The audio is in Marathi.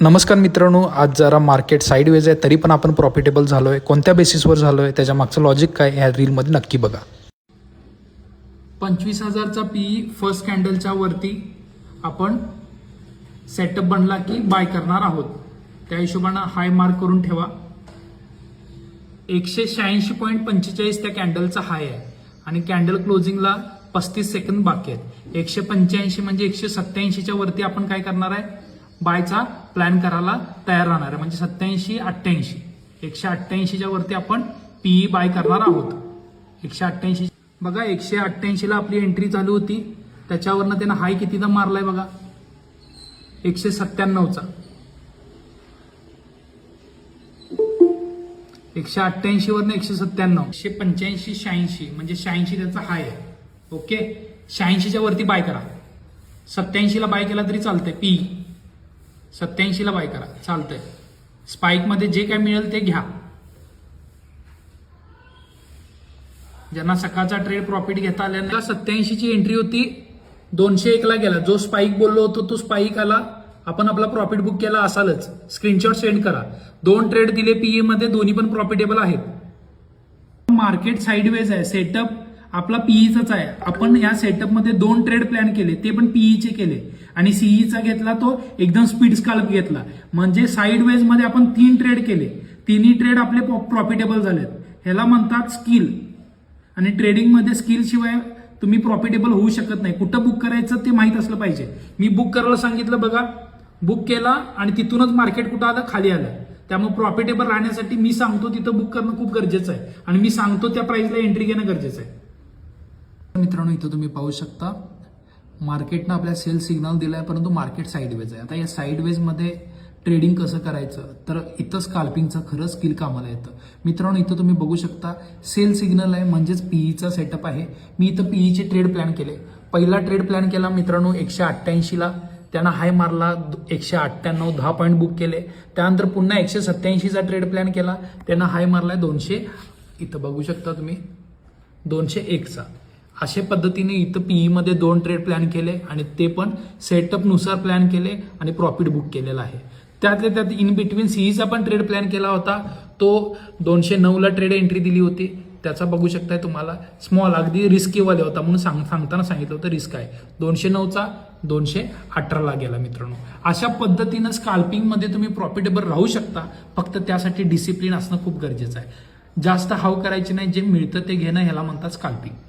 नमस्कार मित्रांनो, आज जरा मार्केट साईडवेज आहे तरी पण आपण प्रॉफिटेबल झालो आहे. कोणत्या बेसिसवर झालो आहे, त्याच्या मागचं लॉजिक काय ह्या रीलमध्ये नक्की बघा. 25,000चा पीई फर्स्ट कॅन्डलच्या वरती आपण सेटअप बनला की बाय करणार आहोत. त्या हिशोबानं हाय मार्क करून ठेवा. 186.45 त्या कॅन्डलचा हाय आहे आणि कॅन्डल क्लोजिंगला 35 सेकंद बाकी आहेत. 185 म्हणजे 187च्या वरती आपण काय करणार आहे, बायचा प्लॅन करायला तयार राहणार आहे. म्हणजे 87, 88, 188च्या वरती आपण पीई बाय करणार आहोत. 188 बघा, 188ला आपली एंट्री चालू होती, त्याच्यावरनं त्यानं हाय कितीदा मारलाय बघा, 197चा. 188 वरनं 197, 185, 86 म्हणजे 86 त्याचा हाय आहे. ओके, 86च्या वरती बाय करा. 87ला बाय केला तरी चालतंय. पीई 87ला बाय करा, चालतंय. स्पाइक मध्ये जे काय मिळेल ते घ्या. ज्यांना सकाळचा ट्रेड प्रॉफिट घेता आल्यानंतर 87ची एंट्री होती, 201ला गेला. जो स्पाइक बोललो होतो तो स्पाइक आला, आपण आपला प्रॉफिट बुक केला असालच. स्क्रीनशॉट सेंड करा. 2 ट्रेड दिले पीई मध्ये, दोन्ही पण प्रॉफिटेबल आहेत. मार्केट साईडवेज आहे, सेटअप आपला पीईचाच आहे. आपण या सेटअपमध्ये 2 ट्रेड प्लॅन केले, ते पण पीईचे केले आणि सीईचा घेतला तो एकदम स्पीड स्काल्प घेतला. म्हणजे साईडवेज मध्ये आपण 3 ट्रेड केले, तिन्ही ट्रेड आपले प्रॉफिटेबल झालेत. ह्याला म्हणतात स्किल. आणि ट्रेडिंग मध्ये स्किल शिवाय तुम्ही प्रॉफिटेबल होऊ शकत नाही. कुठं बुक करायचं ते माहित असलं पाहिजे. मी बुक करायला सांगितलं बघा, बुक केला आणि तिथूनच मार्केट कुठं आलं, खाली आलं. त्यामुळे प्रॉफिटेबल राहण्यासाठी मी सांगतो तिथं बुक करणं खूप गरजेचं आहे आणि मी सांगतो त्या प्राइसला एंट्री घेणं गरजेचं आहे. मित्रांनो, इथं तुम्ही पाहू शकता मार्केटनं आपल्या सेल सिग्नल दिलाय, परंतु मार्केट साईडवेज आहे. आता या साईडवेज मध्ये ट्रेडिंग कसं करायचं, तर इथं स्काल्पिंगचं खरं स्किल कामाला येतं. मित्रांनो, इथं तुम्ही बघू शकता सेल सिग्नल आहे, म्हणजेच पीईचा सेटअप आहे. मी इथं पीईचे ट्रेड प्लॅन केले. पहिला ट्रेड प्लॅन केला मित्रांनो 188ला, त्यानं हाय मारला 198, 10 पॉईंट बुक केले. त्यानंतर पुन्हा 187चा ट्रेड प्लॅन केला, त्यानं हाय मारलाय 200, इथं बघू शकता तुम्ही 201चा. अशा पद्धतीने इथं पीई मध्ये 2 ट्रेड प्लॅन केले आणि ते पण सेटअप नुसार प्लॅन केले आणि प्रॉफिट बुक केलेला आहे. त्यातल्या त्यात इन बिटवीन सीईचा पण ट्रेड प्लॅन केला होता, तो 209ला ट्रेड एंट्री दिली होती. त्याचा बघू शकताय तुम्हाला, स्मॉल अगदी रिस्कीवाले होता म्हणून सांगताना सांगितलं होतं रिस्क आहे. 209चा 218ला गेला. मित्रांनो, अशा पद्धतीनं स्काल्पिंग मध्ये तुम्ही प्रॉफिटेबल राहू शकता. फक्त त्यासाठी डिसिप्लिन असणं खूप गरजेचं आहे. जास्त हाव करायची नाही, जे मिळतं ते घेणं, ह्याला म्हणतात स्काल्पिंग.